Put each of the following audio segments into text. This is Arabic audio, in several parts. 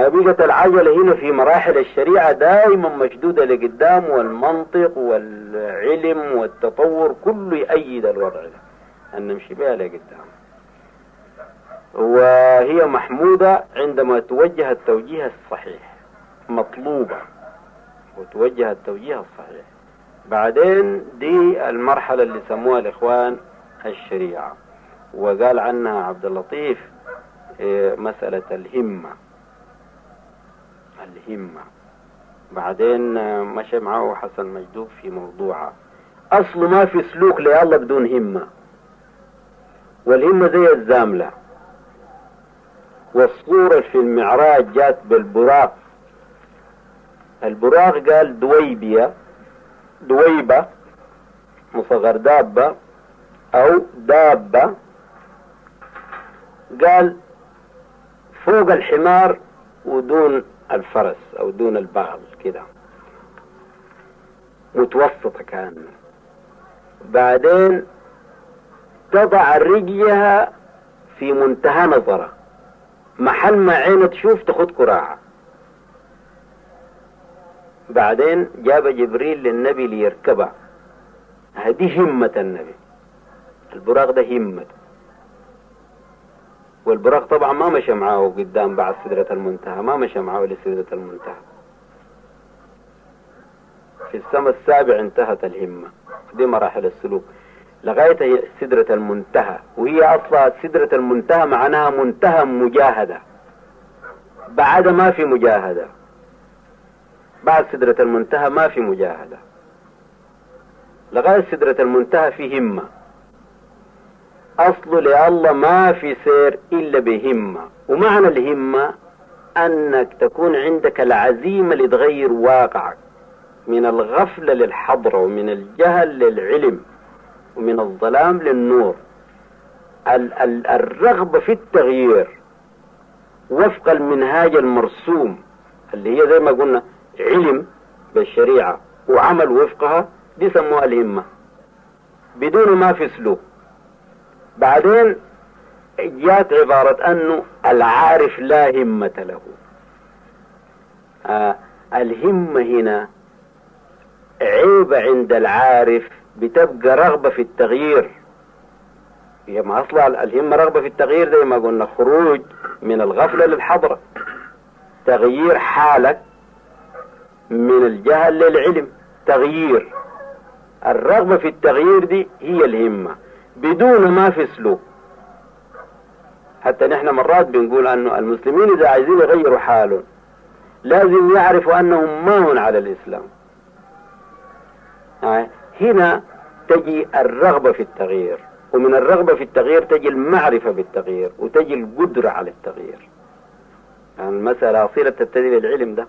بقت العجلة هنا في مراحل الشريعة دائما مشدودة لقدام، والمنطق والعلم والتطور كله يؤيد الوضع ده أن نمشي بها لقدام. وهي محمودة عندما توجه التوجيه الصحيح، مطلوبة وتوجه التوجيه الصحيح. بعدين دي المرحلة اللي سموها الإخوان الشريعة، وقال عنها عبد اللطيف مسألة الهمة. بعدين مشى معه حسن مجدوب في موضوعها. أصل ما في سلوك لله بدون همة، والهمة زي الزاملة. والصورة في المعراج جات بالبراق. البراق قال دويبة مصغر دابة أو دابة، قال فوق الحمار ودون الفرس أو دون البغل كده، متوسطة كأنه. بعدين تضع رجلها في منتهى نظرة، محل ما عينه تشوف تاخد كراعة. بعدين جاب جبريل للنبي ليركبه. هذه همة النبي. البراق ده همته. والبراق طبعا ما مشى معاه قدام بعد سدرة المنتهى، ما مشى معاه لسدرة المنتهى. في السماء السابع انتهت الهمة. دي مراحل السلوك لغاية سدرة المنتهى، وهي أصلا سدرة المنتهى معناها منتهى مجاهدة. بعد ما في مجاهدة، بعد سدرة المنتهى ما في مجاهدة، لغاية سدرة المنتهى في همة. أصل لله ما في سير إلا بهمة. ومعنى الهمة أنك تكون عندك العزيمة لتغير واقعك من الغفلة للحضرة، ومن الجهل للعلم، ومن الظلام للنور. الرغبة في التغيير وفق المنهاج المرسوم اللي هي زي ما قلنا علم بالشريعة وعمل وفقها، دي سموها الهمة، بدون ما في سلوك. بعدين جاءت عبارة أنه العارف لا همة له. الهمة هنا عيب عند العارف، بتبقى رغبة في التغيير. هي ما أصلا الهمة رغبة في التغيير، زي ما قلنا خروج من الغفلة للحضرة، تغيير حالك من الجهل للعلم، تغيير. الرغبة في التغيير دي هي الهمة بدون ما في سلوك. حتى نحن مرات بنقول أنه المسلمين إذا عايزين يغيروا حالهم لازم يعرفوا أنهم ما هم على الإسلام. هنا تجي الرغبة في التغيير، ومن الرغبة في التغيير تجي المعرفة بالتغيير، وتجي القدرة على التغيير. يعني المسألة أصيلة تبتدي بالعلم ده.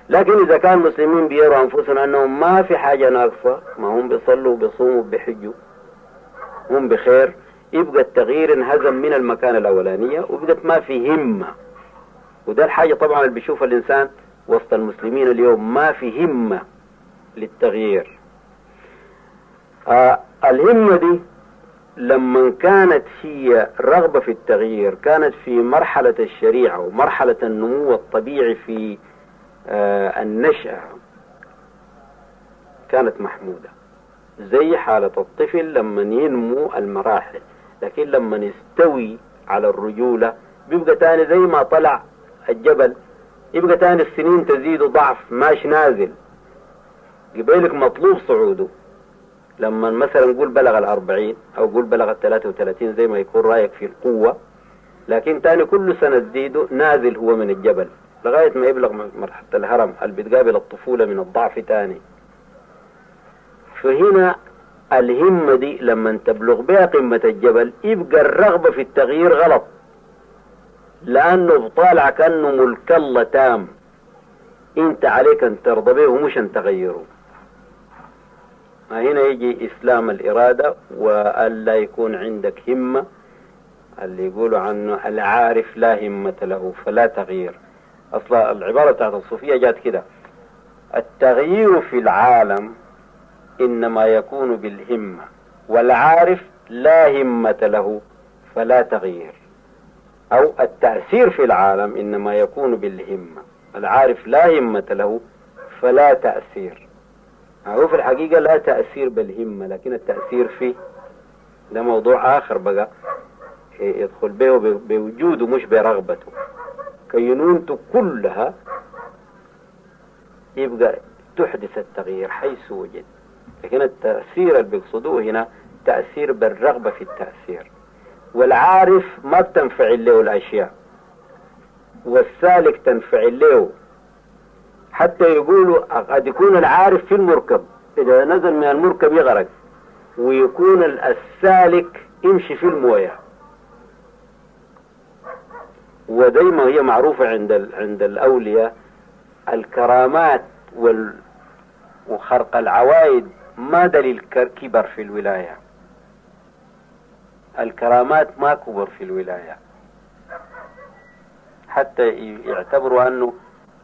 لكن إذا كان المسلمين بيروا أنفسهم أنهم ما في حاجة ناقصة، ما هم بيصلوا وبيصوموا وبيحجوا، هم بخير، يبقى التغيير انهزم من المكان الأولانية وبقت ما في همة. وده الحاجة طبعا اللي بيشوف الإنسان وسط المسلمين اليوم، ما في همة للتغيير. الهمة دي لما كانت هي رغبة في التغيير كانت في مرحلة الشريعة ومرحلة النمو الطبيعي في النشأة، كانت محمودة زي حالة الطفل لما ينمو المراحل. لكن لما يستوي على الرجولة بيبقى تاني زي ما طلع الجبل، يبقى تاني السنين تزيد ضعف، ماش نازل، قبيلك مطلوب صعوده. لما مثلا نقول بلغ 40 أو قول بلغ 33 زي ما يكون رأيك في القوة، لكن تاني كل سنة تزيده نازل هو من الجبل لغاية ما يبلغ مرحلة الهرم اللي بتقابل الطفولة من الضعف تاني. فهنا الهمة دي لما تبلغ بها قمة الجبل يبقى الرغبة في التغيير غلط، لأنه طالع كأنه ملك الله تام، انت عليك ان ترضى به ومش ان تغيره. هنا يجي إسلام الإرادة، وألا يكون عندك همة، اللي يقولوا عنه العارف لا همة له فلا تغيير. أصلا العبارة بتاعت الصوفية جات كده: التغيير في العالم إنما يكون بالهمة، والعارف لا همة له فلا تغيير. أو التأثير في العالم إنما يكون بالهمة. العارف لا همة له فلا تأثير. هو في الحقيقة لا تأثير بالهمة، لكن التأثير فيه ده موضوع آخر بقى يدخل به بوجوده مش برغبته. كينونته كلها يبقى تحدث التغيير حيث وجد، لكن التأثير اللي بيقصدوه هنا تأثير بالرغبة في التأثير. والعارف ما بتنفعل له الأشياء، والسالك تنفعل له. حتى يقولوا قد يكون العارف في المركب، إذا نزل من المركب يغرق، ويكون السالك يمشي في المويه. ودايما هي معروفة عند الأولياء الكرامات وخرق العوائد ما دليل كبر في الولاية. الكرامات ما كبر في الولاية، حتى يعتبروا أنه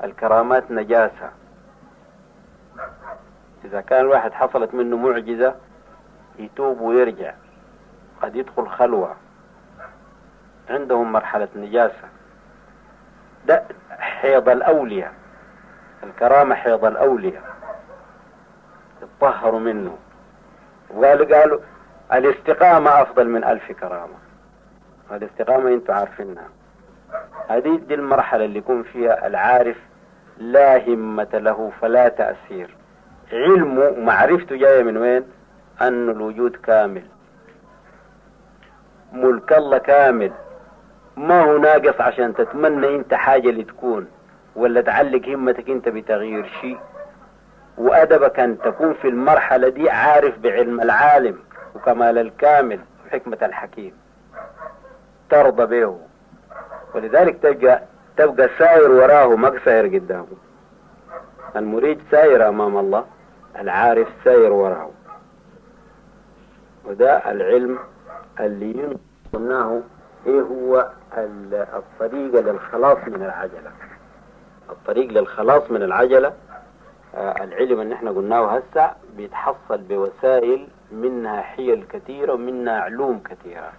الكرامات نجاسة. إذا كان الواحد حصلت منه معجزة يتوب ويرجع، قد يدخل خلوة، عندهم مرحلة نجاسة. ده حيض الأولياء، الكرامة حيض الأولياء يتطهروا منه. وقالوا الاستقامة أفضل من 1000 كرامة. الاستقامة انتوا عارفينها، هذه دي المرحلة اللي يكون فيها العارف لا همة له فلا تأثير. علمه ومعرفته جاية من وين؟ أن الوجود كامل، ملك الله كامل، ما هو ناقص عشان تتمنى انت حاجة اللي تكون ولا تعلق همتك انت بتغيير شيء. وأدبك أن تكون في المرحلة دي عارف بعلم العالم وكمال الكامل وحكمة الحكيم، ترضى به. ولذلك تبقى ساير وراه ما ساير قدامه. المريد ساير أمام الله، العارف ساير وراه. وده العلم اللي قلناه ايه هو الطريقة للخلاص من العجلة. الطريق للخلاص من العجلة العلم اللي احنا قلناه هسه بيتحصل بوسائل، منها حيل كثيرة ومنها علوم كثيرة.